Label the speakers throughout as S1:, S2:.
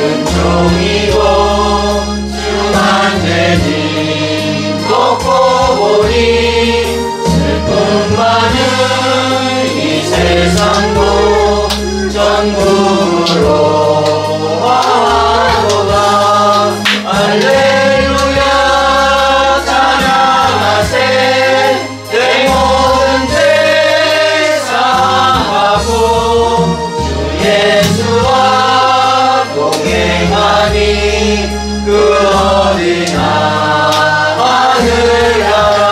S1: 은총이고 주만 내님 놓고 보니 슬픔 많은 이 세상도 전부로 화하도다. 할렐루야 찬양하세. 내 모든 죄 사함하고 주 예수와 동행하니 그 어디나 하늘 나라.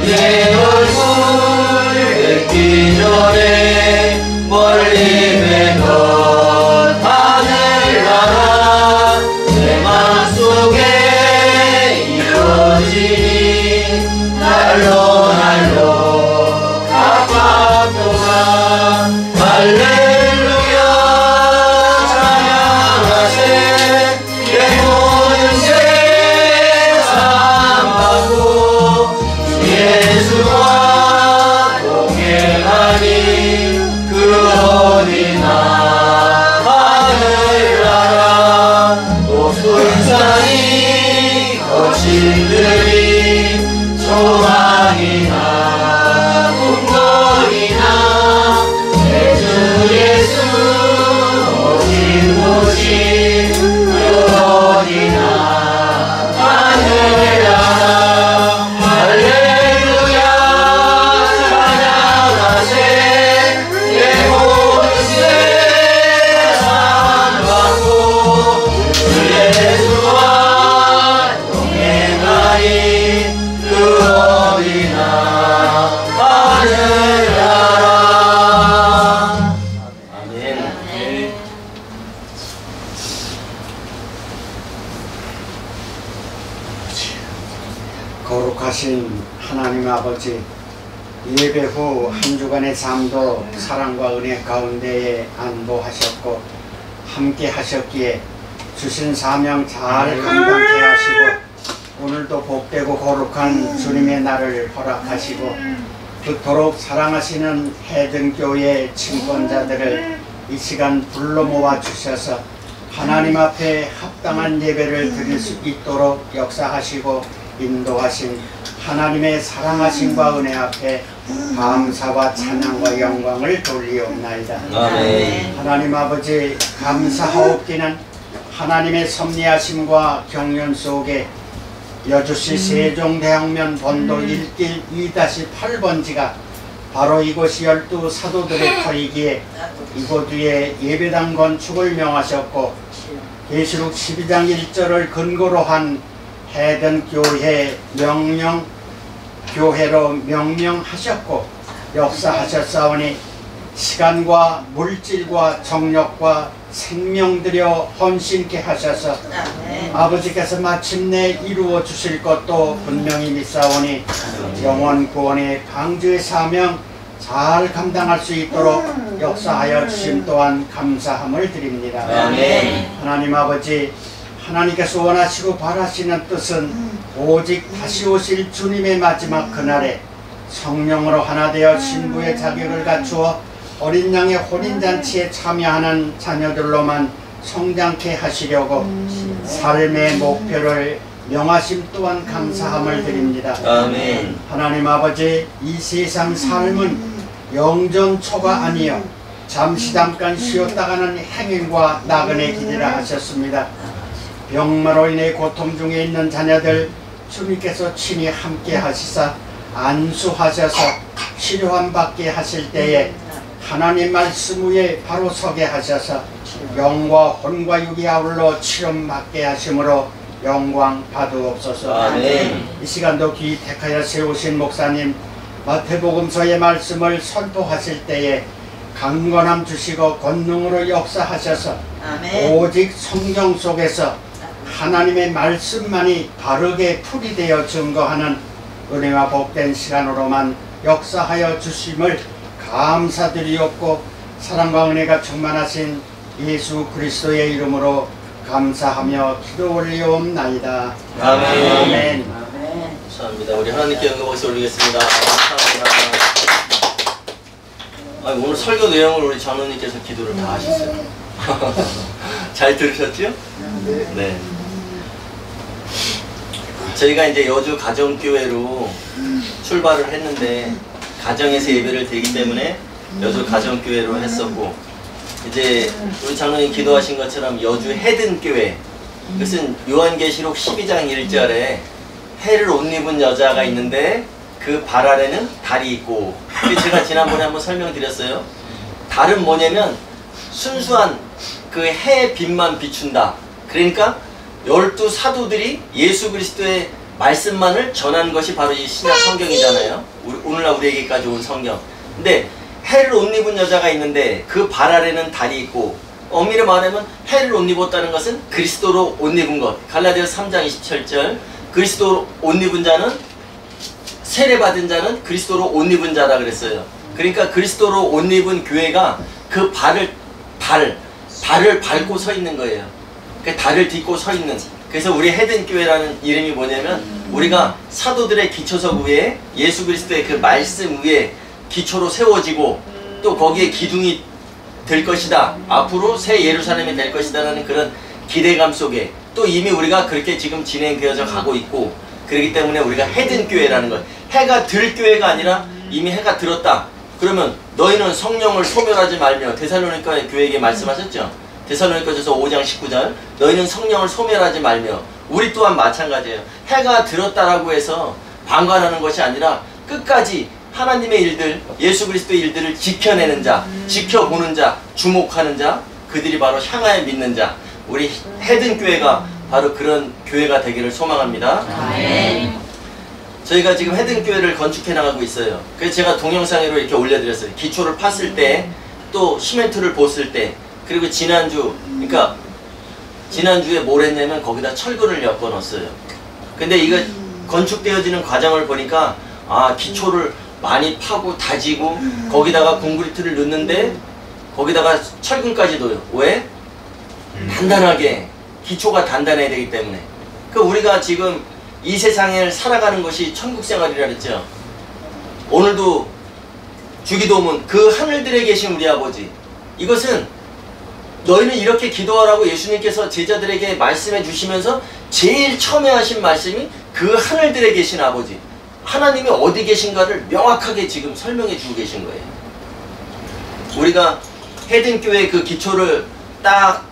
S1: 주의 얼굴 뵙기 전에 멀리 뵈던 하늘 나라 내 맘속에 이루어지니 날로 날로 가깝도다. 할렐루야 찬양하세. 내 모든 죄 사함하고 주 예수와 동행하니 그 어디나 하늘 나라. 높은 산이 거칠들이 소망이나 꿈거리나 내 주 예수 오신 곳이 그 어디나 하늘 나라. 할렐루야 찬양하세. 내 모든 죄 사함하고 주 예수와 동행하니 그 어디나 하늘 나라. 아멘.
S2: 거룩하신 하나님 아버지, 예배 후 한 주간의 삶도 사랑과 은혜 가운데에 안보하셨고 함께 하셨기에 주신 사명 잘 감당케 하시고 오늘도 복되고 거룩한 주님의 날을 허락하시고 그토록 사랑하시는 해등교회 친권자들을 이 시간 불러 모아 주셔서 하나님 앞에 합당한 예배를 드릴 수 있도록 역사하시고 인도하신 하나님의 사랑하심과 은혜 앞에 감사와 찬양과 영광을 돌리옵나이다.
S1: 아멘.
S2: 하나님 아버지 감사하옵기는 하나님의 섭리하심과 경륜 속에 여주시 세종대학면 본도 1길 2-8번지가 바로 이곳이 12 사도들의 터이기에 이곳 위에 예배당 건축을 명하셨고 계시록 12장 1절을 근거로 한 해든교회 교회로 명명하셨고 역사하셨사오니 시간과 물질과 정력과 생명 들여 헌신케 하셔서 아버지께서 마침내 이루어 주실 것도 분명히 믿사오니 영원 구원의 방주의 사명 잘 감당할 수 있도록 역사하여 주심 또한 감사함을 드립니다.
S1: 아멘.
S2: 하나님 아버지, 하나님께서 원하시고 바라시는 뜻은 오직 다시 오실 주님의 마지막 그날에 성령으로 하나 되어 신부의 자격을 갖추어 어린 양의 혼인잔치에 참여하는 자녀들로만 성장케 하시려고 삶의 목표를 명하심 또한 감사함을 드립니다.
S1: 아멘.
S2: 하나님 아버지, 이 세상 삶은 영전초가 아니요 잠시 잠깐 쉬었다가는 행인과 나그네 길이라 하셨습니다. 병마로 인해 고통 중에 있는 자녀들 주님께서 친히 함께 하시사 안수하셔서 치료함 받게 하실 때에 하나님 말씀 위에 바로 서게 하셔서 영과 혼과 육이 아울러 치료 받게 하심으로 영광 받으옵소서.
S1: 아멘.
S2: 이 시간도 귀 택하여 세우신 목사님 마태복음서의 말씀을 선포하실 때에 강건함 주시고 권능으로 역사하셔서
S3: 아멘.
S2: 오직 성경 속에서 하나님의 말씀만이 바르게 풀이되어 증거하는 은혜와 복된 시간으로만 역사하여 주심을 감사드리옵고 사랑과 은혜가 충만하신 예수 그리스도의 이름으로 감사하며 기도 올리옵나이다.
S1: 아멘.
S2: 아멘.
S1: 감사합니다. 우리 하나님께 영광 박수 올리겠습니다. 감사합니다. 오늘 설교 내용을 우리 장로님께서 기도를 다 하셨어요. 잘 들으셨죠? 네. 저희가 이제 여주 가정교회로 출발을 했는데 가정에서 예배를 드리기 때문에 여주 가정교회로 했었고, 이제 우리 장로님 기도하신 것처럼 여주 헤든교회, 그것은 요한계시록 12장 1절에 해를 옷 입은 여자가 있는데 그 발 아래는 달이 있고, 제가 지난번에 한번 설명드렸어요. 달은 뭐냐면 순수한 그 해의 빛만 비춘다. 그러니까 12 사도들이 예수 그리스도의 말씀만을 전한 것이 바로 이 신약 성경이잖아요. 오늘날 우리에게까지 온 성경. 근데 해를 옷 입은 여자가 있는데 그 발 아래는 달이 있고, 엄밀히 말하면 해를 옷 입었다는 것은 그리스도로 옷 입은 것. 갈라디아서 3장 27절, 그리스도로 옷 입은 자는, 세례받은 자는 그리스도로 옷 입은 자다 그랬어요. 그러니까 그리스도로 옷 입은 교회가 그 발을 밟고 서 있는 거예요. 그 달을 딛고 서 있는. 그래서 우리 헤든교회라는 이름이 뭐냐면, 우리가 사도들의 기초석 위에 예수 그리스도의 그 말씀 위에 기초로 세워지고, 또 거기에 기둥이 될 것이다, 앞으로 새 예루살렘이 될 것이다 라는 그런 기대감 속에 또 이미 우리가 그렇게 지금 진행되어져 가고 있고, 그렇기 때문에 우리가 헤든교회라는 것, 해가 들 교회가 아니라 이미 해가 들었다. 그러면 너희는 성령을 소멸하지 말며, 데살로니가 교회에게 말씀하셨죠. 데살로니가전서 5장 19절, 너희는 성령을 소멸하지 말며. 우리 또한 마찬가지예요. 해가 들었다라고 해서 방관하는 것이 아니라 끝까지 하나님의 일들, 예수 그리스도의 일들을 지켜내는 자, 지켜보는 자, 주목하는 자, 그들이 바로 향하여 믿는 자, 우리 헤든교회가 바로 그런 교회가 되기를 소망합니다. 아멘. 저희가 지금 헤든교회를 건축해 나가고 있어요. 그래서 제가 동영상으로 이렇게 올려드렸어요. 기초를 팠을 때, 또 시멘트를 붓을 때, 그리고 지난주, 그러니까 지난주에 뭘 했냐면 거기다 철근을 엮어 넣었어요. 근데 이거 건축되어지는 과정을 보니까, 아, 기초를 많이 파고 다지고 거기다가 콘크리트를 넣는데 거기다가 철근까지 넣어요. 왜? 단단하게, 기초가 단단해야 되기 때문에. 그 우리가 지금 이 세상을 살아가는 것이 천국생활이라 그랬죠. 오늘도 주기도문, 그 하늘들에 계신 우리 아버지, 이것은 너희는 이렇게 기도하라고 예수님께서 제자들에게 말씀해 주시면서 제일 처음에 하신 말씀이 그 하늘들에 계신 아버지, 하나님이 어디 계신가를 명확하게 지금 설명해 주고 계신 거예요. 우리가 헤든교회 그 기초를 딱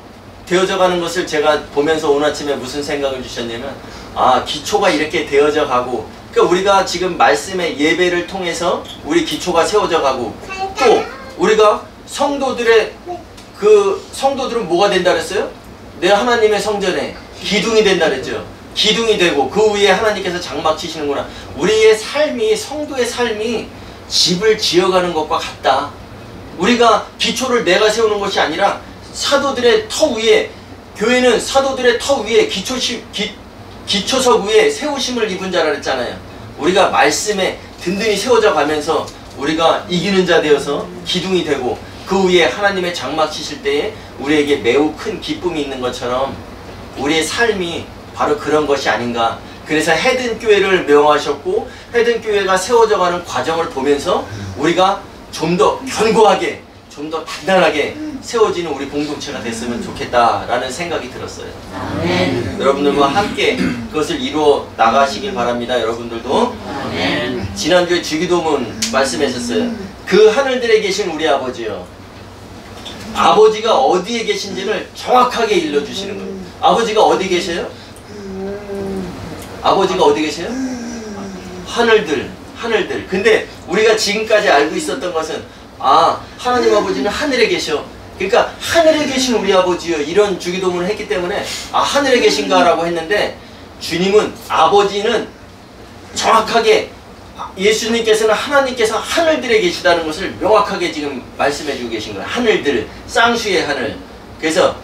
S1: 되어져 가는 것을 제가 보면서 오늘 아침에 무슨 생각을 주셨냐면, 아, 기초가 이렇게 되어져 가고, 그러니까 우리가 지금 말씀의 예배를 통해서 우리 기초가 세워져 가고, 또 우리가 성도들의 그 성도들은 뭐가 된다 그랬어요? 내 하나님의 성전에 기둥이 된다 그랬죠. 기둥이 되고 그 위에 하나님께서 장막 치시는구나. 우리의 삶이, 성도의 삶이 집을 지어가는 것과 같다. 우리가 기초를 내가 세우는 것이 아니라 사도들의 터 위에, 교회는 사도들의 터 위에 기초석 위에 세우심을 입은 자라 그랬잖아요. 우리가 말씀에 든든히 세워져 가면서 우리가 이기는 자 되어서 기둥이 되고, 그 위에 하나님의 장막 치실 때에 우리에게 매우 큰 기쁨이 있는 것처럼 우리의 삶이 바로 그런 것이 아닌가. 그래서 헤든교회를 명하셨고, 헤든교회가 세워져가는 과정을 보면서 우리가 좀 더 견고하게, 좀 더 단단하게 세워지는 우리 공동체가 됐으면 좋겠다라는 생각이 들었어요. 아멘. 여러분들과 함께 그것을 이루어 나가시길 바랍니다. 여러분들도. 아멘. 지난주에 주기도문 말씀하셨어요. 그 하늘들에 계신 우리 아버지요, 아버지가 어디에 계신지를 정확하게 일러주시는 거예요. 아버지가 어디 계셔요? 아버지가 어디 계세요? 하늘들. 근데 우리가 지금까지 알고 있었던 것은, 아, 하나님 아버지는 하늘에 계셔. 그러니까 하늘에 계신 우리 아버지요, 이런 주기도문을 했기 때문에, 아, 하늘에 계신가 라고 했는데, 주님은, 아버지는 정확하게, 예수님께서는 하나님께서 하늘들에 계시다는 것을 명확하게 지금 말씀해 주고 계신 거예요. 하늘들, 쌍수의 하늘. 그래서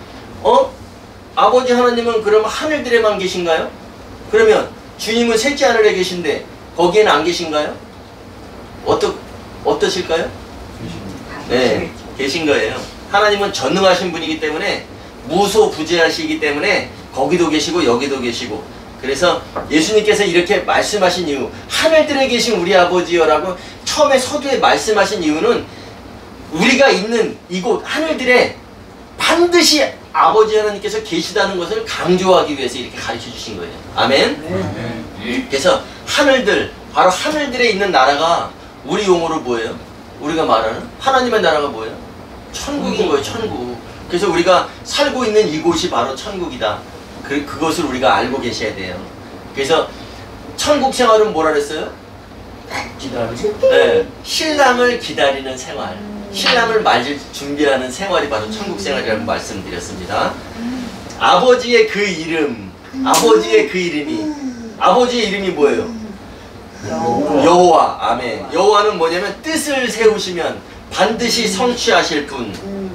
S1: 아버지 하나님은 그럼 하늘들에만 계신가요? 그러면 주님은 셋째 하늘에 계신데 거기에는 안 계신가요? 어떠실까요? 네, 계신 거예요. 하나님은 전능하신 분이기 때문에, 무소부재하시기 때문에 거기도 계시고 여기도 계시고, 그래서 예수님께서 이렇게 말씀하신 이유, 하늘들에 계신 우리 아버지여 라고 처음에 서두에 말씀하신 이유는, 우리가 있는 이곳 하늘들에 반드시 아버지 하나님께서 계시다는 것을 강조하기 위해서 이렇게 가르쳐 주신 거예요. 아멘. 그래서 하늘들, 바로 하늘들에 있는 나라가 우리 용어로 뭐예요? 우리가 말하는 하나님의 나라가 뭐예요? 천국인 거예요. 천국. 그래서 우리가 살고 있는 이곳이 바로 천국이다. 그것을 우리가 알고 계셔야 돼요. 그래서 천국 생활은 뭐라 그랬어요? 네, 신랑을 기다리는 생활, 신랑을 맞을 준비하는 생활이 바로 천국 생활이라고 말씀드렸습니다. 아버지의 그 이름, 아버지의 그 이름이, 아버지의 이름이 뭐예요? 여호와. 아멘. 여호와는 뭐냐면 뜻을 세우시면 반드시 성취하실 분.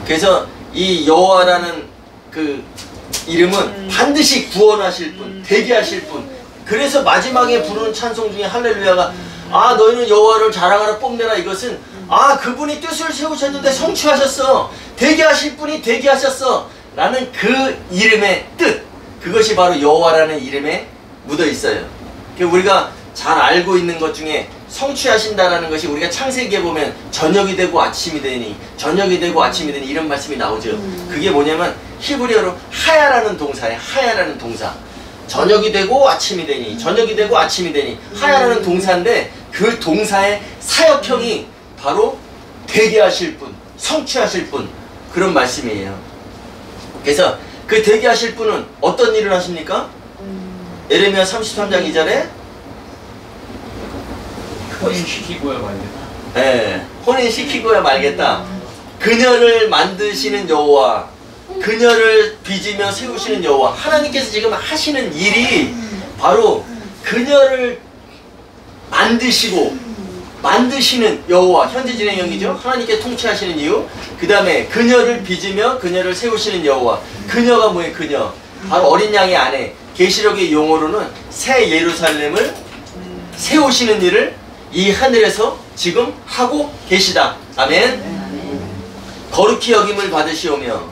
S1: 그래서 이 여호와라는 그 이름은 반드시 구원하실 분, 대기하실 분. 그래서 마지막에 부르는 찬송 중에 할렐루야가 아 너희는 여호와를 자랑하라 뽐내라, 이것은 아 그분이 뜻을 세우셨는데 성취하셨어, 대기하실 분이 대기하셨어 라는 그 이름의 뜻, 그것이 바로 여호와라는 이름에 묻어 있어요. 우리가 잘 알고 있는 것 중에 성취하신다라는 것이 우리가 창세기에 보면 저녁이 되고 아침이 되니, 저녁이 되고 아침이 되니 이런 말씀이 나오죠. 그게 뭐냐면 히브리어로 하야라는 동사예요. 하야라는 동사. 저녁이 되고 아침이 되니, 저녁이 되고 아침이 되니, 하야라는 동사인데 그 동사의 사역형이 바로 대기하실 분, 성취하실 분, 그런 말씀이에요. 그래서 그 대기하실 분은 어떤 일을 하십니까? 예레미야 33장 2절에
S3: 혼인시키고야 말겠다.
S1: 네, 혼인시키고야 말겠다. 그녀를 만드시는 여호와, 그녀를 빚으며 세우시는 여호와. 하나님께서 지금 하시는 일이 바로 그녀를 만드시고 만드시는 여호와, 현재 진행형이죠. 하나님께 통치하시는 이유. 그 다음에 그녀를 빚으며 그녀를 세우시는 여호와. 그녀가 뭐예요? 그녀 바로 어린 양의 아내. 계시록의 용어로는 새 예루살렘을 세우시는 일을 이 하늘에서 지금 하고 계시다. 아멘. 거룩히 여김을 받으시오며,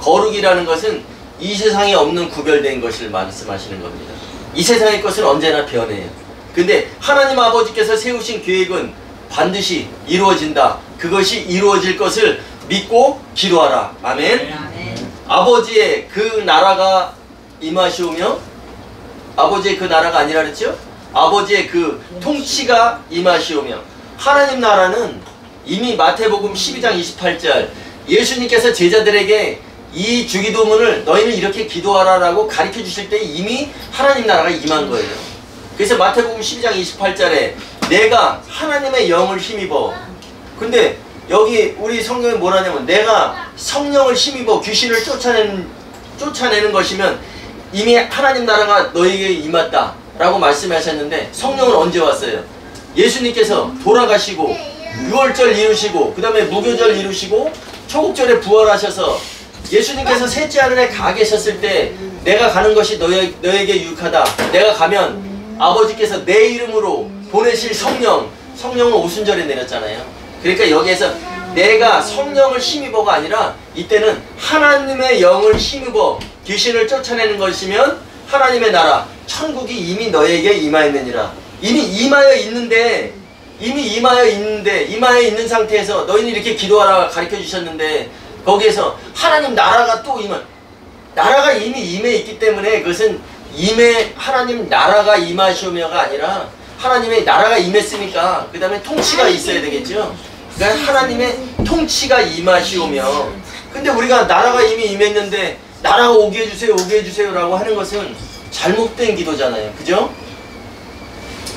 S1: 거룩이라는 것은 이 세상에 없는 구별된 것을 말씀하시는 겁니다. 이 세상의 것은 언제나 변해요. 근데 하나님 아버지께서 세우신 계획은 반드시 이루어진다. 그것이 이루어질 것을 믿고 기도하라. 아멘. 아버지의 그 나라가 임하시오며, 아버지의 그 나라가 아니라 그랬죠? 아버지의 그 통치가 임하시오며. 하나님 나라는 이미 마태복음 12장 28절 예수님께서 제자들에게 이 주기도문을 너희는 이렇게 기도하라 라고 가르쳐 주실 때 이미 하나님 나라가 임한 거예요. 그래서 마태복음 12장 28절에 내가 하나님의 영을 힘입어. 근데 여기 우리 성경에 뭐라냐면 내가 성령을 힘입어 귀신을 쫓아내는 것이면 이미 하나님 나라가 너에게 임했다 라고 말씀하셨는데, 성령은 언제 왔어요? 예수님께서 돌아가시고 유월절 이루시고 그 다음에 무교절 이루시고 초국절에 부활하셔서 예수님께서 셋째 하늘에 가 계셨을 때 내가 가는 것이 너에게 유익하다. 내가 가면 아버지께서 내 이름으로 보내실 성령은 오순절에 내렸잖아요. 그러니까 여기에서 내가 성령을 힘입어가 아니라 이때는 하나님의 영을 힘입어 귀신을 쫓아내는 것이면 하나님의 나라 천국이 이미 너에게 임하였느니라. 이미 임하여 있는데 임하여 있는 상태에서 너희는 이렇게 기도하라 가르쳐 주셨는데, 거기에서 하나님 나라가 또 나라가 이미 임해 있기 때문에 그것은 하나님 나라가 임하시오며가 아니라 하나님의 나라가 임했으니까 그 다음에 통치가 있어야 되겠죠. 그러니까 하나님의 통치가 임하시오며. 근데 우리가 나라가 이미 임했는데 나라가 오게 해주세요 라고 하는 것은 잘못된 기도잖아요. 그죠?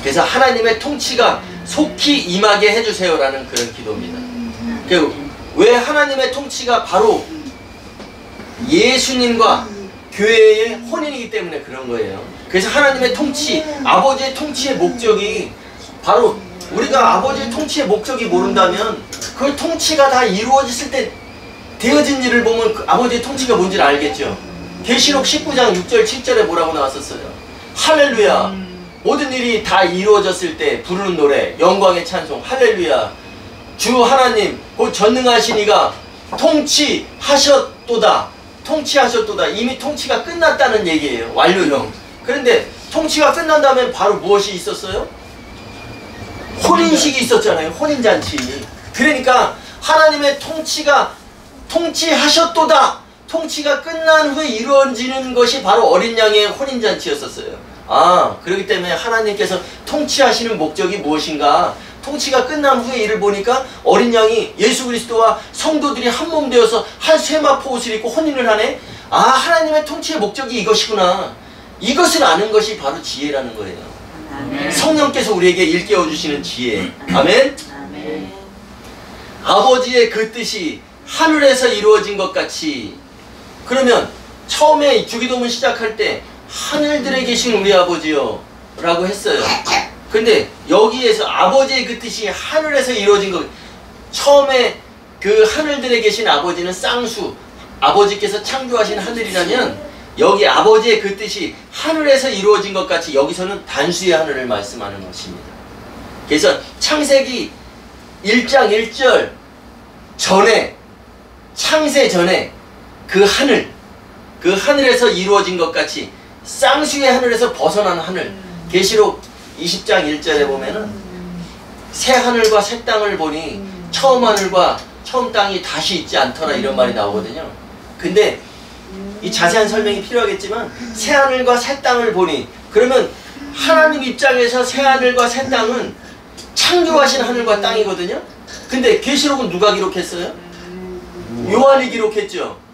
S1: 그래서 하나님의 통치가 속히 임하게 해주세요 라는 그런 기도입니다. 왜 하나님의 통치가 바로 예수님과 교회의 혼인이기 때문에 그런 거예요. 그래서 하나님의 통치, 아버지의 통치의 목적이 바로, 우리가 아버지의 통치의 목적이 모른다면 그 통치가 다 이루어졌을 때 되어진 일을 보면 그 아버지의 통치가 뭔지를 알겠죠. 계시록 19장 6절 7절에 뭐라고 나왔었어요? 할렐루야. 모든 일이 다 이루어졌을 때 부르는 노래, 영광의 찬송, 할렐루야. 주 하나님 곧 전능하신 이가 통치하셨도다. 이미 통치가 끝났다는 얘기예요. 완료형. 그런데 통치가 끝난 다음에 바로 무엇이 있었어요? 혼인식이 있었잖아요. 혼인잔치. 그러니까 하나님의 통치하셨도다. 통치가 끝난 후에 이루어지는 것이 바로 어린 양의 혼인잔치였었어요. 아, 그렇기 때문에 하나님께서 통치하시는 목적이 무엇인가? 통치가 끝난 후에 이를 보니까 어린 양이 예수 그리스도와 성도들이 한 몸 되어서 한 쇠마포 옷을 입고 혼인을 하네. 아, 하나님의 통치의 목적이 이것이구나. 이것을 아는 것이 바로 지혜라는 거예요.
S4: 아멘.
S1: 성령께서 우리에게 일깨워 주시는 지혜. 아멘.
S4: 아멘.
S1: 아버지의 그 뜻이 하늘에서 이루어진 것 같이. 그러면 처음에 주기도문 시작할 때 하늘들에 계신 우리 아버지요 라고 했어요. 근데 여기에서 아버지의 그 뜻이 하늘에서 이루어진 것, 처음에 그 하늘들에 계신 아버지는 쌍수, 아버지께서 창조하신 하늘이라면 여기 아버지의 그 뜻이 하늘에서 이루어진 것 같이 여기서는 단수의 하늘을 말씀하는 것입니다. 그래서 창세기 1장 1절 전에, 창세 전에 그 하늘, 그 하늘에서 이루어진 것 같이 쌍수의 하늘에서 벗어난 하늘. 계시록 20장 1절에 보면은 새 하늘과 새 땅을 보니 처음 하늘과 처음 땅이 다시 있지 않더라 이런 말이 나오거든요. 근데 이 자세한 설명이 필요하겠지만 새 하늘과 새 땅을 보니, 그러면 하나님 입장에서 새 하늘과 새 땅은 창조하신 하늘과 땅이거든요. 근데 계시록은 누가 기록했어요? 요한이 기록했죠.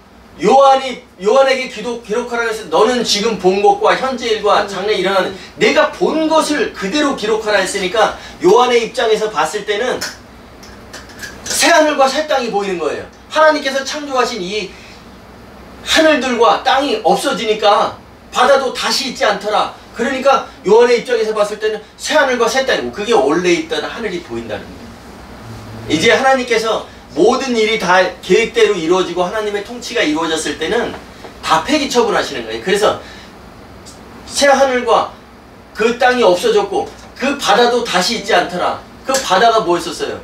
S1: 요한에게 기록하라고 해서 너는 지금 본 것과 현재 일과 장래 일어나는 내가 본 것을 그대로 기록하라 했으니까 요한의 입장에서 봤을 때는 새하늘과 새 땅이 보이는 거예요. 하나님께서 창조하신 이 하늘들과 땅이 없어지니까 바다도 다시 있지 않더라. 그러니까 요한의 입장에서 봤을 때는 새하늘과 새 땅이고 그게 원래 있던 하늘이 보인다는 거예요. 이제 하나님께서 모든 일이 다 계획대로 이루어지고 하나님의 통치가 이루어졌을 때는 다 폐기 처분하시는 거예요. 그래서 새 하늘과 그 땅이 없어졌고 그 바다도 다시 있지 않더라. 그 바다가 뭐였었어요?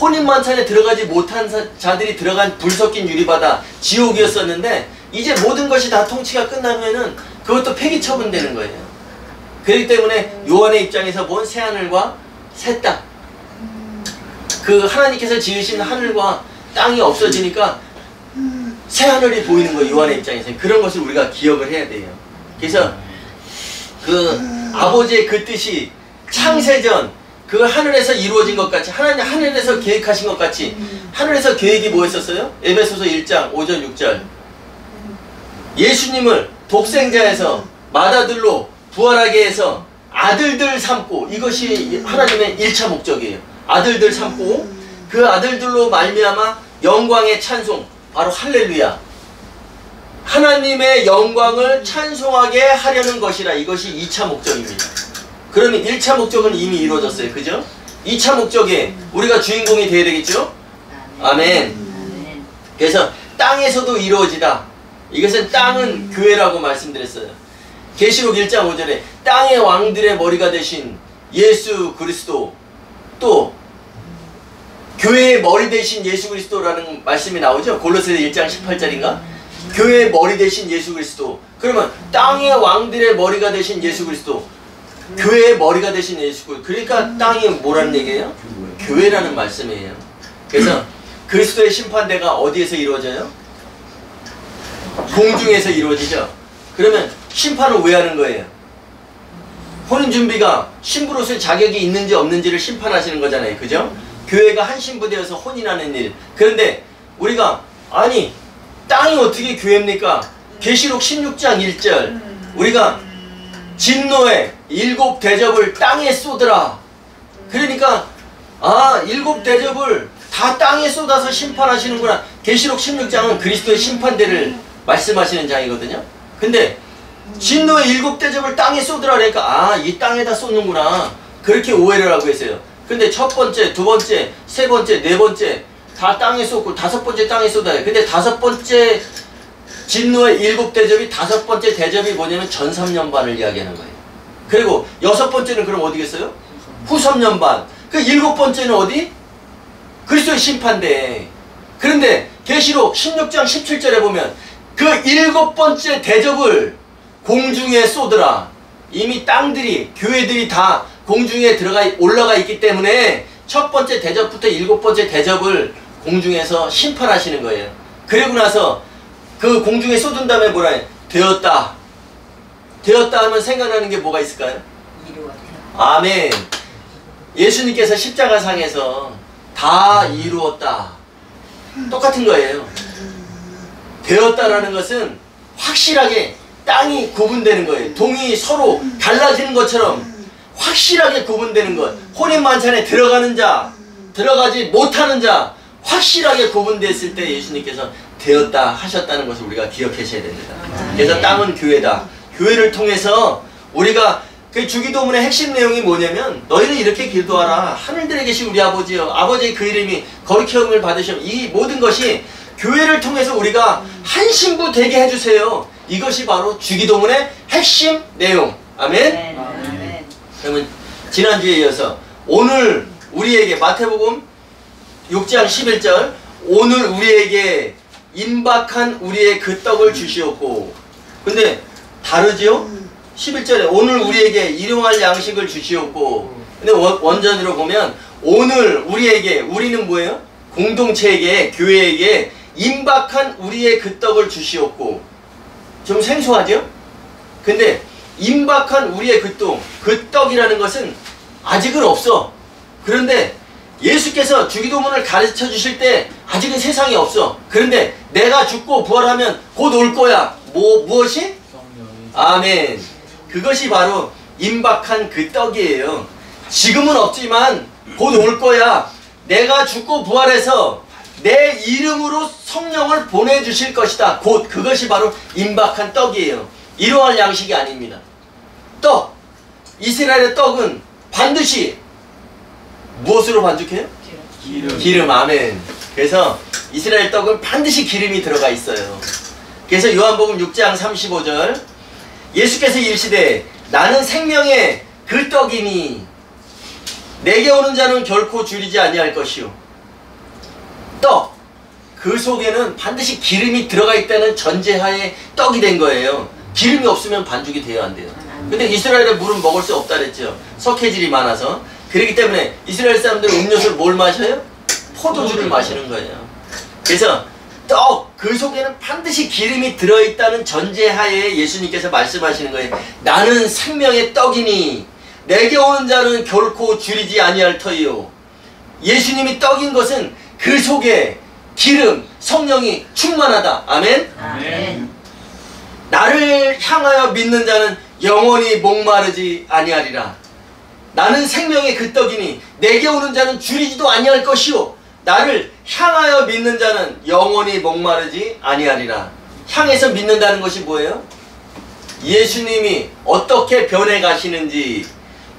S1: 혼인만찬에 들어가지 못한 자들이 들어간 불 섞인 유리바다, 지옥이었었는데 이제 모든 것이 다 통치가 끝나면은 그것도 폐기 처분되는 거예요. 그렇기 때문에 요한의 입장에서 본 새 하늘과 새 땅, 그 하나님께서 지으신 하늘과 땅이 없어지니까 새 하늘이 보이는 거예요. 요한의 입장에서. 그런 것을 우리가 기억을 해야 돼요. 그래서 그 아버지의 그 뜻이 창세전 그 하늘에서 이루어진 것 같이, 하나님 하늘에서 계획하신 것 같이, 하늘에서 계획이 뭐였었어요? 에베소서 1장 5절 6절 예수님을 독생자에서 맏아들로 부활하게 해서 아들들 삼고, 이것이 하나님의 1차 목적이에요. 아들들 삼고 그 아들들로 말미암아 영광의 찬송, 바로 할렐루야, 하나님의 영광을 찬송하게 하려는 것이라. 이것이 2차 목적입니다. 그러면 1차 목적은 이미 이루어졌어요. 그죠? 2차 목적에 우리가 주인공이 되어야 되겠죠? 아멘. 그래서 땅에서도 이루어지다. 이것은 땅은 교회라고 말씀드렸어요. 계시록 1장 5절에 땅의 왕들의 머리가 되신 예수 그리스도, 또 교회의 머리 되신 예수 그리스도라는 말씀이 나오죠. 골로새서 1장 18절인가? 교회의 머리 되신 예수 그리스도. 그러면 땅의 왕들의 머리가 되신 예수 그리스도, 교회의 머리가 되신 예수 그리스도. 그러니까 땅이 뭐라는 얘기예요? 교회라는 말씀이에요. 그래서 그리스도의 심판대가 어디에서 이루어져요? 공중에서 이루어지죠. 그러면 심판을 왜 하는 거예요? 혼인준비가 신부로서의 자격이 있는지 없는지를 심판하시는 거잖아요. 그죠? 교회가 한 신부 되어서 혼인하는 일. 그런데 우리가 아니 땅이 어떻게 교회입니까? 계시록 16장 1절 우리가 진노의 7 대접을 땅에 쏟으라. 그러니까 아 7 대접을 다 땅에 쏟아서 심판하시는구나. 계시록 16장은 그리스도의 심판대를 말씀하시는 장이거든요. 근데 진노의 7 대접을 땅에 쏟으라 그러니까 아 이 땅에다 쏟는구나, 그렇게 오해를 하고 계세요. 근데 첫 번째, 두 번째, 세 번째, 네 번째 다 땅에 쏟고 5번째 땅에 쏟아요. 근데 5번째 진노의 7 대접이 5번째 대접이 뭐냐면 전 3년반을 이야기하는 거예요. 그리고 6번째는 그럼 어디겠어요? 후 3년반. 그 7번째는 어디? 그리스도의 심판대. 그런데 계시록 16장 17절에 보면 그 7번째 대접을 공중에 쏟으라. 이미 땅들이, 교회들이 다 공중에 올라가 있기 때문에 첫 번째 대접부터 7번째 대접을 공중에서 심판하시는 거예요. 그리고 나서 그 공중에 쏟은 다음에 뭐라 해? 되었다. 되었다 하면 생각나는 게 뭐가 있을까요? 아멘. 예수님께서 십자가상에서 다 이루었다. 똑같은 거예요. 되었다라는 것은 확실하게 땅이 구분되는 거예요. 동이 서로 갈라지는 것처럼 확실하게 구분되는 것. 혼인만찬에 들어가는 자, 들어가지 못하는 자, 확실하게 구분됐을 때 예수님께서 되었다 하셨다는 것을 우리가 기억하셔야 됩니다. 그래서 땅은 교회다. 교회를 통해서 우리가 그 주기도문의 핵심 내용이 뭐냐면 너희는 이렇게 기도하라. 하늘들에 계신 우리 아버지여, 아버지의 그 이름이 거룩히 여김을 받으시오. 이 모든 것이 교회를 통해서 우리가 한 신부 되게 해주세요. 이것이 바로 주기도문의 핵심 내용. 아멘.
S4: 아멘.
S1: 그러면 지난주에 이어서 오늘 우리에게 마태복음 6장 11절 오늘 우리에게 임박한 우리의 그 떡을 주시옵고, 근데 다르지요? 11절에 오늘 우리에게 일용할 양식을 주시옵고, 근데 원전으로 보면 오늘 우리에게, 우리는 뭐예요? 공동체에게, 교회에게 임박한 우리의 그 떡을 주시옵고. 좀 생소하죠? 근데 임박한 우리의 그 떡이라는 것은 아직은 없어. 그런데 예수께서 주기도문을 가르쳐 주실 때 아직은 세상에 없어. 그런데 내가 죽고 부활하면 곧 올 거야. 무엇이? 아멘. 그것이 바로 임박한 그 떡이에요. 지금은 없지만 곧 올 거야. 내가 죽고 부활해서 내 이름으로 성령을 보내주실 것이다. 곧 그것이 바로 임박한 떡이에요. 일용할 양식이 아닙니다. 떡. 이스라엘의 떡은 반드시 무엇으로 반죽해요? 기름. 아멘. 그래서 이스라엘 떡은 반드시 기름이 들어가 있어요. 그래서 요한복음 6장 35절 예수께서 이르시되 나는 생명의 그 떡이니 내게 오는 자는 결코 줄이지 아니할 것이요. 떡. 그 속에는 반드시 기름이 들어가 있다는 전제하에 떡이 된 거예요. 기름이 없으면 반죽이 돼야 안 돼요. 근데 이스라엘의 물은 먹을 수 없다 그랬죠. 석회질이 많아서. 그렇기 때문에 이스라엘 사람들은 음료수를 뭘 마셔요? 포도주를 마시는 거예요. 그래서 떡, 그 속에는 반드시 기름이 들어있다는 전제하에 예수님께서 말씀하시는 거예요. 나는 생명의 떡이니 내게 오는 자는 결코 줄이지 아니할 터이요. 예수님이 떡인 것은 그 속에 기름, 성령이 충만하다. 아멘?
S4: 아멘.
S1: 나를 향하여 믿는 자는 영원히 목마르지 아니하리라. 나는 생명의 그 떡이니 내게 오는 자는 줄이지도 아니할 것이요. 나를 향하여 믿는 자는 영원히 목마르지 아니하리라. 향해서 믿는다는 것이 뭐예요? 예수님이 어떻게 변해 가시는지,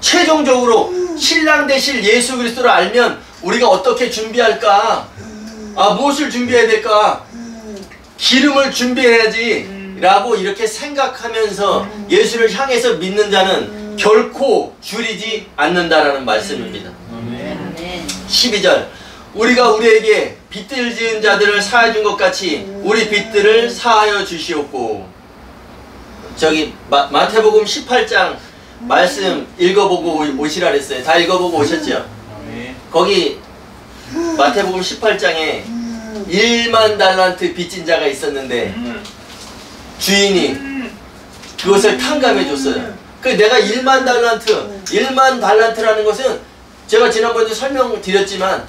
S1: 최종적으로 신랑 되실 예수 그리스도를 알면 우리가 어떻게 준비할까? 무엇을 준비해야 될까? 기름을 준비해야지 라고 이렇게 생각하면서 예수를 향해서 믿는 자는 결코 줄이지 않는다라는 말씀입니다. 12절 우리가 우리에게 빚들 지은 자들을 사하여 준 것 같이 우리 빚들을 사하여 주시옵고. 저기 마태복음 18장 말씀 읽어보고 오시라 그랬어요. 다 읽어보고 오셨죠? 거기 마태복음 18장에 1만 달란트 빚진 자가 있었는데 주인이 그것을 탕감해 줬어요. 그 내가 1만 달란트라는 것은 제가 지난번에 설명드렸지만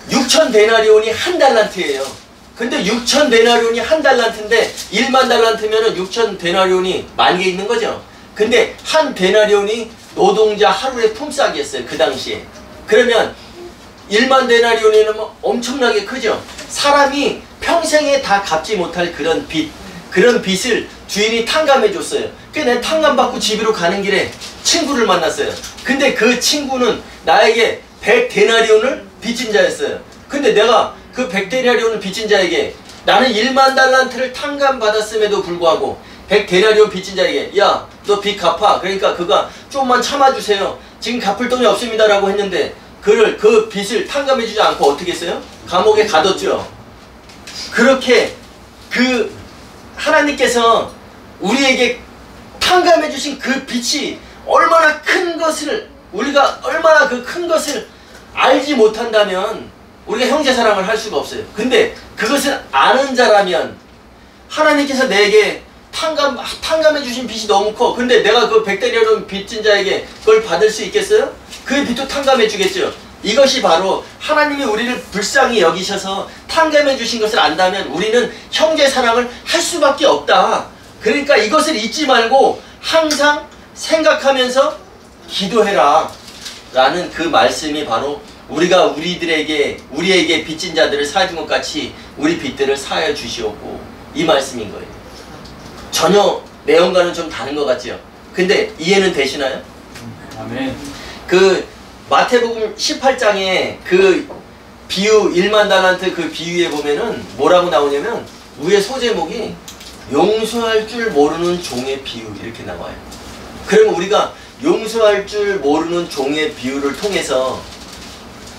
S1: 6천 데나리온이 한 달란트예요. 근데 6천 데나리온이 한 달란트인데 1만 달란트면은 6천 데나리온이 만 개 있는 거죠. 근데 한 데나리온이 노동자 하루의 품삯이었어요. 그 당시에. 그러면 1만 데나리온이면 엄청나게 크죠. 사람이 평생에 다 갚지 못할 그런 빚을 주인이 탕감해 줬어요. 그래서 내가 탕감받고 집으로 가는 길에 친구를 만났어요. 근데 그 친구는 나에게 100데나리온을 빚진 자였어요. 근데 내가 그 100데나리온을 빚진 자에게 나는 1만 달란트를 탕감받았음에도 불구하고 100데나리온 빚진 자에게 야, 너 빚 갚아. 그러니까 그가 좀만 참아주세요. 지금 갚을 돈이 없습니다 라고 했는데 그 빚을 탕감해주지 않고 어떻게 했어요? 감옥에 가뒀죠. 그렇게 그 하나님께서 우리에게 탕감해주신 그 빚이 얼마나 큰 것을, 우리가 얼마나 그 큰 것을 알지 못한다면 우리가 형제 사랑을 할 수가 없어요. 근데 그것을 아는 자라면 하나님께서 내게 탕감해 주신 빚이 너무 커. 근데 내가 그 100대리온 빚진 자에게 그걸 받을 수 있겠어요? 그의 빚도 탕감해 주겠죠. 이것이 바로 하나님이 우리를 불쌍히 여기셔서 탕감해 주신 것을 안다면 우리는 형제 사랑을 할 수밖에 없다. 그러니까 이것을 잊지 말고 항상 생각하면서 기도해라 라는 그 말씀이 바로 우리가 우리에게 빚진 자들을 사해준 것 같이 우리 빚들을 사하여 주시옵고, 이 말씀인 거예요. 전혀 내용과는 좀 다른 것 같지요. 근데 이해는 되시나요?
S3: 아멘.
S1: 그 마태복음 18장에 그 비유 1만 달란트 그 비유에 보면은 뭐라고 나오냐면 위에 소제목이 용서할 줄 모르는 종의 비유 이렇게 나와요. 그러면 우리가 용서할 줄 모르는 종의 비유를 통해서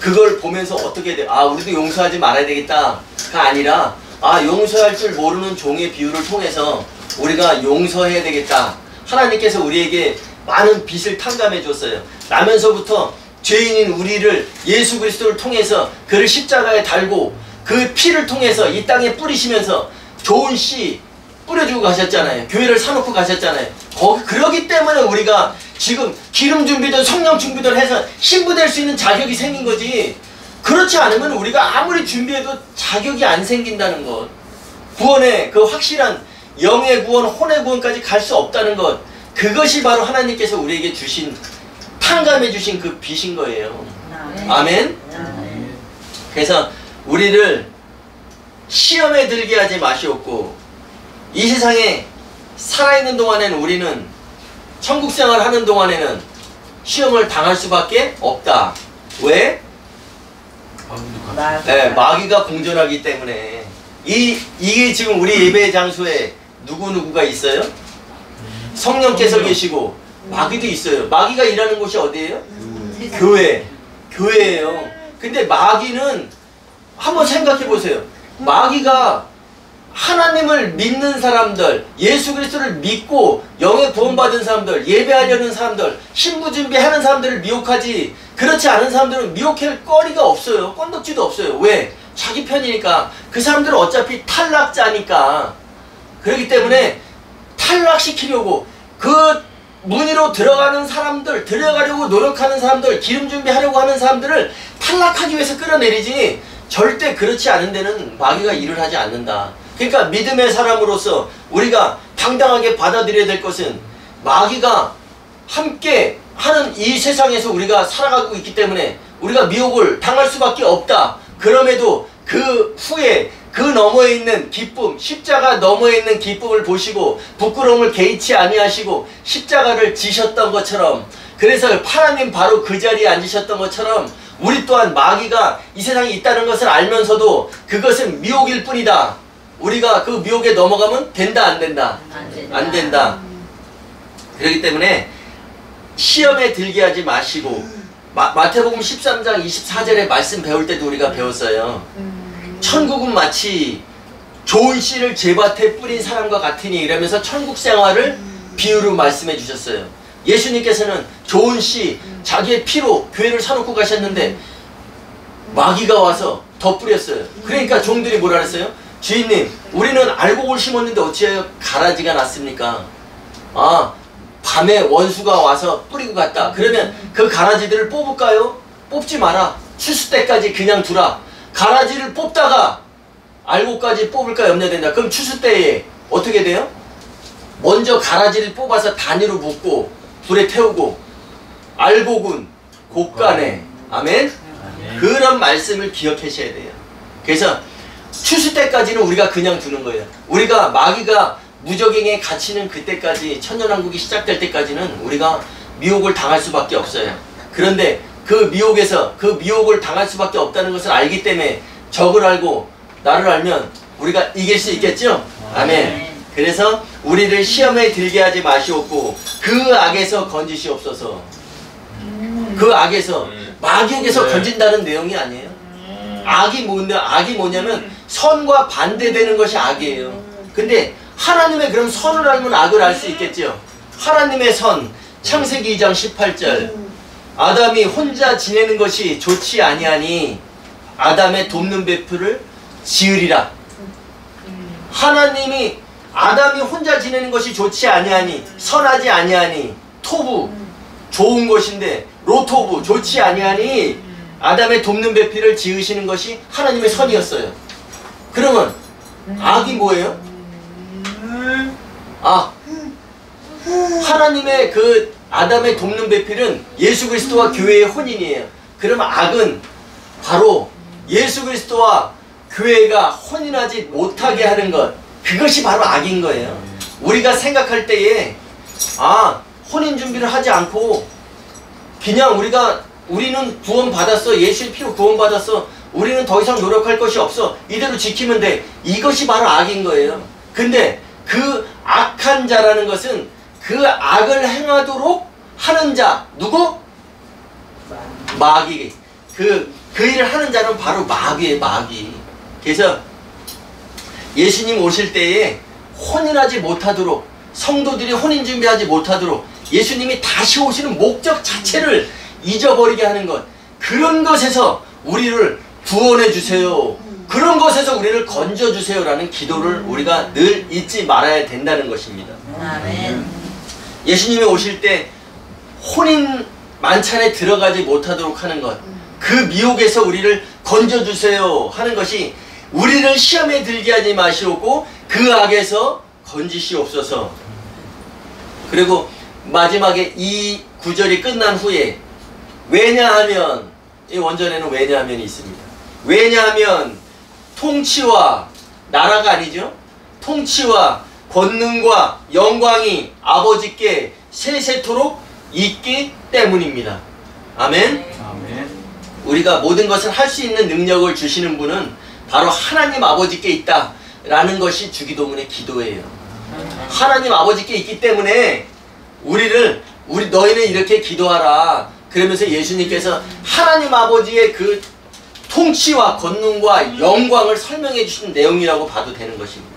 S1: 그걸 보면서 어떻게 돼요? 아, 우리도 용서하지 말아야 되겠다가 아니라, 아, 용서할 줄 모르는 종의 비유를 통해서 우리가 용서해야 되겠다. 하나님께서 우리에게 많은 빚을 탕감해 줬어요. 나면서부터 죄인인 우리를 예수 그리스도를 통해서 그를 십자가에 달고 그 피를 통해서 이 땅에 뿌리시면서 좋은 씨 뿌려주고 가셨잖아요. 교회를 사놓고 가셨잖아요. 그러기 때문에 우리가 지금 기름 준비든 성령 준비든 해서 신부될 수 있는 자격이 생긴 거지. 그렇지 않으면 우리가 아무리 준비해도 자격이 안 생긴다는 것. 구원의 그 확실한 영의 구원, 혼의 구원까지 갈 수 없다는 것. 그것이 바로 하나님께서 우리에게 주신, 탕감해 주신 그 빚인 거예요. 아멘? 그래서 우리를 시험에 들게 하지 마시옵고, 이 세상에 살아있는 동안에는 우리는 천국 생활 하는 동안에는 시험을 당할 수밖에 없다. 왜? 네, 마귀가 공존하기 때문에. 이게 지금 우리 예배 장소에 누구누구가 있어요? 성령께서 계시고 마귀도 있어요. 마귀가 일하는 곳이 어디예요? 교회예요. 근데 마귀는 한번 생각해 보세요. 마귀가 하나님을 믿는 사람들, 예수 그리스도를 믿고 영의 구원받은 사람들, 예배하려는 사람들, 신부 준비하는 사람들을 미혹하지, 그렇지 않은 사람들은 미혹할 거리가 없어요. 건덕지도 없어요. 왜? 자기 편이니까. 그 사람들은 어차피 탈락자니까. 그렇기 때문에 탈락시키려고 그 문의로 들어가는 사람들, 들어가려고 노력하는 사람들, 기름 준비하려고 하는 사람들을 탈락하기 위해서 끌어내리지, 절대 그렇지 않은 데는 마귀가 일을 하지 않는다. 그러니까 믿음의 사람으로서 우리가 당당하게 받아들여야 될 것은, 마귀가 함께 하는 이 세상에서 우리가 살아가고 있기 때문에 우리가 미혹을 당할 수밖에 없다. 그럼에도 그 후에 그 너머에 있는 기쁨, 십자가 너머에 있는 기쁨을 보시고 부끄러움을 개의치 아니하시고 십자가를 지셨던 것처럼, 그래서 하나님 바로 그 자리에 앉으셨던 것처럼 우리 또한 마귀가 이 세상에 있다는 것을 알면서도 그것은 미혹일 뿐이다. 우리가 그 미혹에 넘어가면 된다, 안 된다? 안 된다. 그렇기 때문에 시험에 들게 하지 마시고, 마태복음 13장 24절의 말씀 배울 때도 우리가 배웠어요. 천국은 마치 좋은 씨를 제밭에 뿌린 사람과 같으니, 이러면서 천국 생활을 비유로 말씀해 주셨어요. 예수님께서는 좋은 씨, 자기의 피로 교회를 사놓고 가셨는데 마귀가 와서 더 뿌렸어요. 그러니까 종들이 뭐라 그랬어요? 주인님, 우리는 알곡을 심었는데 어찌하여 가라지가 났습니까? 아, 밤에 원수가 와서 뿌리고 갔다. 그러면 그 가라지들을 뽑을까요? 뽑지 마라. 추수 때까지 그냥 두라. 가라지를 뽑다가 알곡까지 뽑을까 염려된다. 그럼 추수 때에 어떻게 돼요? 먼저 가라지를 뽑아서 단위로 묶고 불에 태우고, 알곡은 곡간에. 아멘? 그런 말씀을 기억하셔야 돼요. 그래서 추수 때까지는 우리가 그냥 두는 거예요. 우리가 마귀가 무적행에 갇히는 그때까지, 천년왕국이 시작될 때까지는 우리가 미혹을 당할 수밖에 없어요. 그런데 그 미혹에서 그 미혹을 당할 수밖에 없다는 것을 알기 때문에 적을 알고 나를 알면 우리가 이길 수 있겠죠? 아멘. 그래서 우리를 시험에 들게 하지 마시옵고 그 악에서 건지시옵소서. 그 악에서, 마귀에게서 건진다는 내용이 아니에요. 악이 뭔데? 악이 뭐냐면 선과 반대되는 것이 악이에요. 근데 하나님의 그럼 선을 알면 악을 알 수 있겠죠. 하나님의 선, 창세기 2장 18절. 아담이 혼자 지내는 것이 좋지 아니하니 아담의 돕는 배풀을 지으리라. 하나님이 아담이 혼자 지내는 것이 좋지 아니하니 선하지 아니하니 토부 좋은 것인데 로토부 좋지 아니하니 아담의 돕는 배필을 지으시는 것이 하나님의 선이었어요. 그러면 악이 뭐예요? 악. 하나님의 그 아담의 돕는 배필은 예수 그리스도와 교회의 혼인이에요. 그러면 악은 바로 예수 그리스도와 교회가 혼인하지 못하게 하는 것, 그것이 바로 악인 거예요. 우리가 생각할 때에 혼인 준비를 하지 않고 그냥 우리는 구원 받았어, 예수의 피로 구원 받았어, 우리는 더 이상 노력할 것이 없어, 이대로 지키면 돼, 이것이 바로 악인 거예요. 근데 그 악한 자라는 것은 그 악을 행하도록 하는 자, 누구? 마귀. 그 일을 하는 자는 바로 마귀예요, 마귀. 그래서 예수님 오실 때에 혼인하지 못하도록, 성도들이 혼인 준비하지 못하도록 예수님이 다시 오시는 목적 자체를 잊어버리게 하는 것, 그런 것에서 우리를 구원해 주세요, 그런 것에서 우리를 건져 주세요라는 기도를 우리가 늘 잊지 말아야 된다는 것입니다.
S4: 아멘.
S1: 예수님이 오실 때 혼인 만찬에 들어가지 못하도록 하는 것, 그 미혹에서 우리를 건져 주세요 하는 것이 우리를 시험에 들게 하지 마시옵고 그 악에서 건지시옵소서. 그리고 마지막에 이 구절이 끝난 후에 왜냐하면, 이 원전에는 왜냐하면이 있습니다. 왜냐하면 통치와, 나라가 아니죠, 통치와 권능과 영광이 아버지께 세세토록 있기 때문입니다. 아멘.
S3: 아멘.
S1: 우리가 모든 것을 할 수 있는 능력을 주시는 분은 바로 하나님 아버지께 있다 라는 것이 주기도문의 기도예요. 하나님 아버지께 있기 때문에 너희는 이렇게 기도하라 그러면서 예수님께서 하나님 아버지의 그 통치와 권능과 영광을 설명해 주신 내용이라고 봐도 되는 것입니다.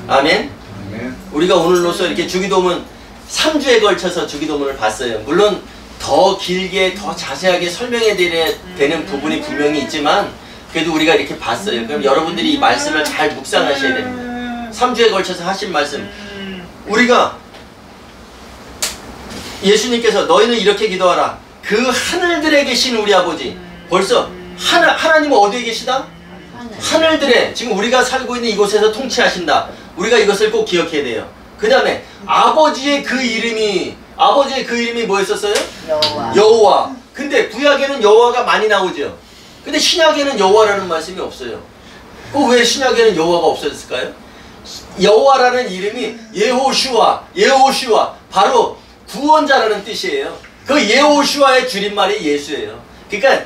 S1: 아멘.
S3: 아멘.
S1: 우리가 오늘로써 이렇게 주기도문 3주에 걸쳐서 주기도문을 봤어요. 물론 더 길게 더 자세하게 설명해 드려야 되는 부분이 분명히 있지만 그래도 우리가 이렇게 봤어요. 그럼 여러분들이 이 말씀을 잘 묵상하셔야 됩니다. 3주에 걸쳐서 하신 말씀, 우리가 예수님께서 너희는 이렇게 기도하라, 그 하늘들에 계신 우리 아버지, 벌써 하나님은 어디에 계시다? 하늘들에, 지금 우리가 살고 있는 이곳에서 통치하신다. 우리가 이것을 꼭 기억해야 돼요. 그 다음에 아버지의 그 이름이 뭐였었어요? 여호와. 근데 구약에는 여호와가 많이 나오죠. 근데 신약에는 여호와라는 말씀이 없어요. 왜 신약에는 여호와가 없어졌을까요? 여호와라는 이름이 예호슈아, 바로 구원자라는 뜻이에요. 그 예호슈아의 줄임말이 예수예요. 그러니까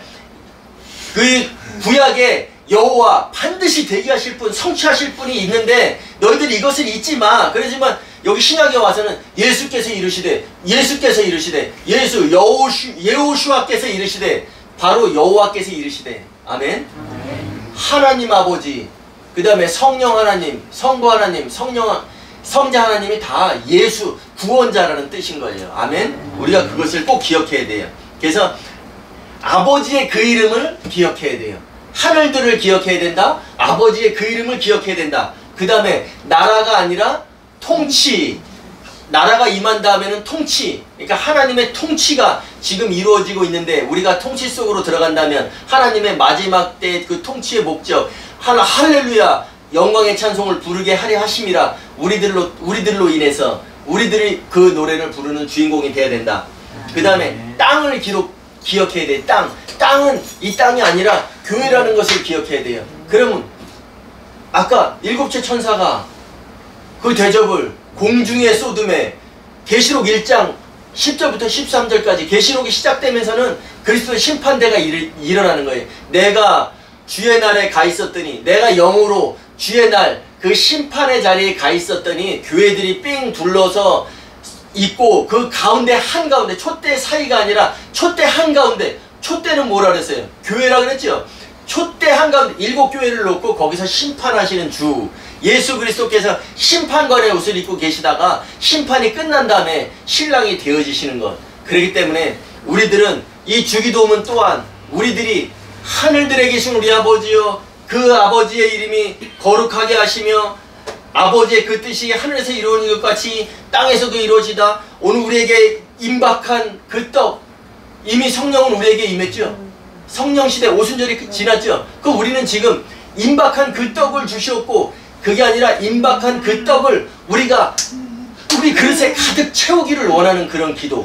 S1: 그 구약에 여호와, 반드시 대기하실 분, 성취하실 분이 있는데 너희들이 이것을 잊지 마. 그러지만 여기 신약에 와서는 예수께서 이르시되 예호슈아께서 이르시되 바로 여호와께서 이르시되. 아멘. 하나님 아버지, 그 다음에 성령 하나님, 성부 하나님, 성자 하나님이 다 예수, 구원자라는 뜻인 거예요. 아멘. 우리가 그것을 꼭 기억해야 돼요. 그래서 아버지의 그 이름을 기억해야 돼요. 하늘들을 기억해야 된다. 아버지의 그 이름을 기억해야 된다. 그 다음에 나라가 아니라 통치, 나라가 임한 다음에는 통치, 그러니까 하나님의 통치가 지금 이루어지고 있는데 우리가 통치 속으로 들어간다면 하나님의 마지막 때의 그 통치의 목적, 할렐루야, 영광의 찬송을 부르게 하려 하심이라, 우리들로 인해서 우리들이 그 노래를 부르는 주인공이 되어야 된다. 그 다음에 땅을 기억해야 돼. 땅은 이 땅이 아니라 교회라는 것을 기억해야 돼요. 그러면 아까 일곱째 천사가 그 대접을 공중에 쏟음에, 계시록 1장 10절부터 13절까지 계시록이 시작되면서는 그리스도의 심판대가 일어나는 거예요. 내가 주의 날에 가 있었더니, 내가 영으로 주의 날 그 심판의 자리에 가 있었더니 교회들이 삥 둘러서 있고 그 가운데 한가운데, 촛대 사이가 아니라 촛대 한가운데, 촛대는 뭐라 그랬어요? 교회라 그랬죠? 촛대 한가운데 7교회를 놓고 거기서 심판하시는 주 예수 그리스도께서 심판관의 옷을 입고 계시다가 심판이 끝난 다음에 신랑이 되어지시는 것. 그렇기 때문에 우리들은 이 주기도문 또한 우리들이 하늘들에 계신 우리 아버지여, 그 아버지의 이름이 거룩하게 하시며 아버지의 그 뜻이 하늘에서 이루어진 것 같이 땅에서도 이루어지다. 오늘 우리에게 임박한 그 떡, 이미 성령은 우리에게 임했죠. 성령 시대 오순절이 지났죠. 그 우리는 지금 임박한 그 떡을 주시었고, 그게 아니라 임박한 그 떡을 우리가 우리 그릇에 가득 채우기를 원하는 그런 기도.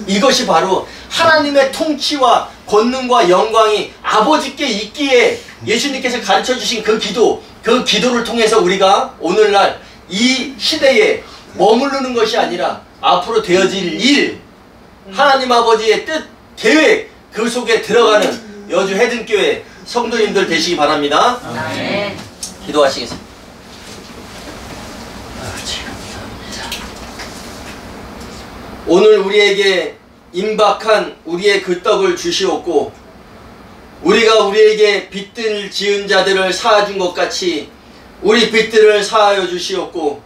S1: 이것이 바로 하나님의 통치와 권능과 영광이 아버지께 있기에 예수님께서 가르쳐 주신 그 기도, 그 기도를 통해서 우리가 오늘날 이 시대에 머무르는 것이 아니라 앞으로 되어질 일, 하나님 아버지의 뜻, 계획, 그 속에 들어가는 여주 헤든교회 성도님들 되시기 바랍니다.
S4: 아멘.
S1: 기도하시겠습니다. 오늘 우리에게 임박한 우리의 그 떡을 주시옵고, 우리가 우리에게 빚들 지은 자들을 사하준 것 같이 우리 빚들을 사하여 주시옵고,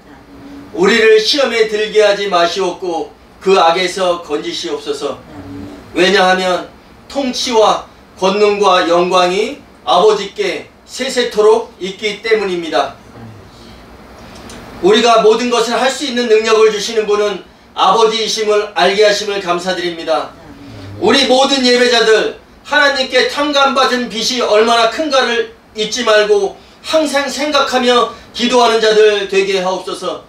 S1: 우리를 시험에 들게 하지 마시옵고 그 악에서 건지시옵소서. 왜냐하면 통치와 권능과 영광이 아버지께 세세토록 있기 때문입니다. 우리가 모든 것을 할 수 있는 능력을 주시는 분은 아버지이심을 알게 하심을 감사드립니다. 우리 모든 예배자들 하나님께 탕감받은 빚이 얼마나 큰가를 잊지 말고 항상 생각하며 기도하는 자들 되게 하옵소서.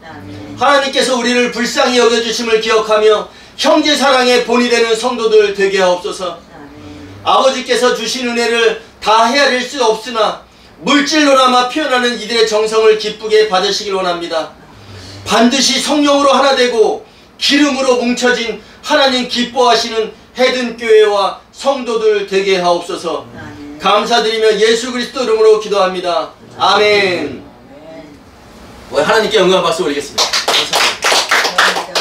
S1: 하나님께서 우리를 불쌍히 여겨주심을 기억하며 형제 사랑의 본이 되는 성도들 되게 하옵소서. 아버지께서 주신 은혜를 다 헤아릴 수 없으나 물질로나마 표현하는 이들의 정성을 기쁘게 받으시길 원합니다. 반드시 성령으로 하나 되고 기름으로 뭉쳐진 하나님 기뻐하시는 헤든교회와 성도들 되게 하옵소서. 감사드리며 예수 그리스도 이름으로 기도합니다. 아멘. 우리 하나님께 영광 박수 올리겠습니다. 감사합니다.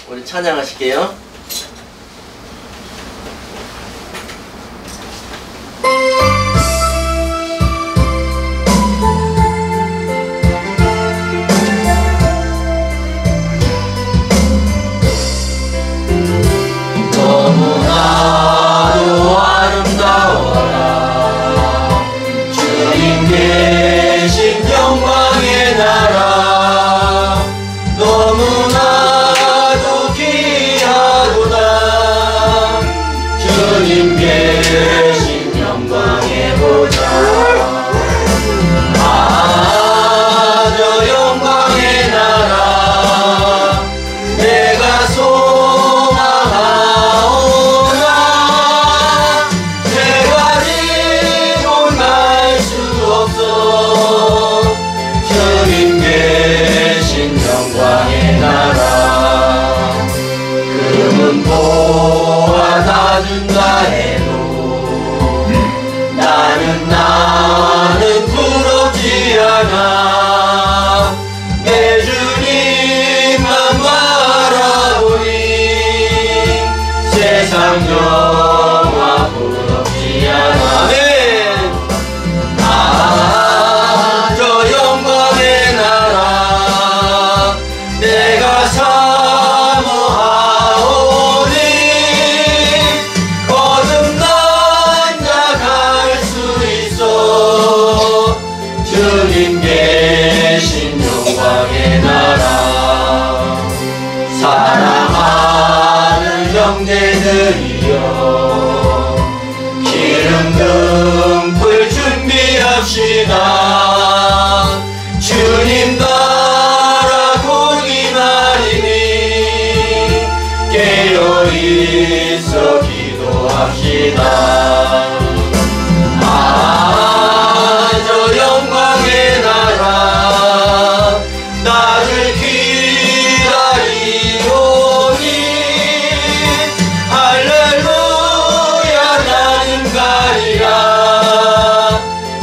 S1: 우리 찬양하실게요.
S5: 너무나도 아름다워라 주님 계신 영광의 나라 너무나도 귀하도다 주님 계신 영광의 보좌 아 저 영광의 나라 내가 보아다준다 해도 나는 부럽지 않아 내 주님만 바라보니 세상 영화 부럽지 않아 아멘. 아, 저 영광의 나라 내가 사모하오니 거듭난 자 갈 수 있어 주님 계신 영광의 나라 사랑하는 형제들이여 기름 등불 준비합시다 주님 나라 곧이 말이니 깨어있어 기도합시다 아 저 영광의 나라 나를 기다리오니 할렐루야 나는 가리라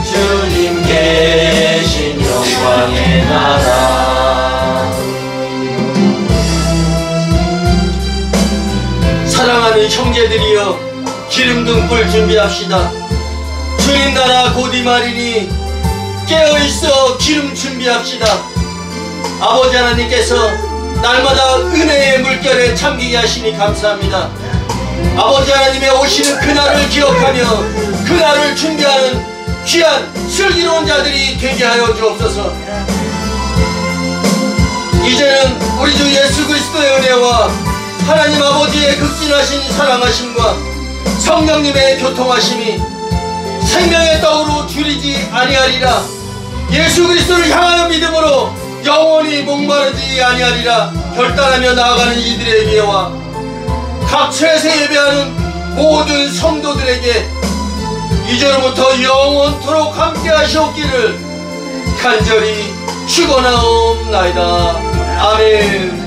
S5: 주님 계신 영광의 나라
S1: 사랑하는 형제들이여 기름 등불 준비합시다. 주님 나라 곧이 말이니 깨어있어 기름 준비합시다. 아버지 하나님께서 날마다 은혜의 물결에 잠기게 하시니 감사합니다. 아버지 하나님의 오시는 그날을 기억하며 그날을 준비하는 귀한 슬기로운 자들이 되게 하여 주옵소서. 이제는 우리 주 예수 그리스도의 은혜와 하나님 아버지의 극진하신 사랑하심과 성령님의 교통하심이 생명의 떡으로 줄이지 아니하리라. 예수 그리스도를 향하는 믿음으로 영원히 목마르지 아니하리라 결단하며 나아가는 이들의 위에와 각처에서 예배하는 모든 성도들에게 이제로부터 영원토록 함께 하시옵기를 간절히 축원하옵나이다. 아멘.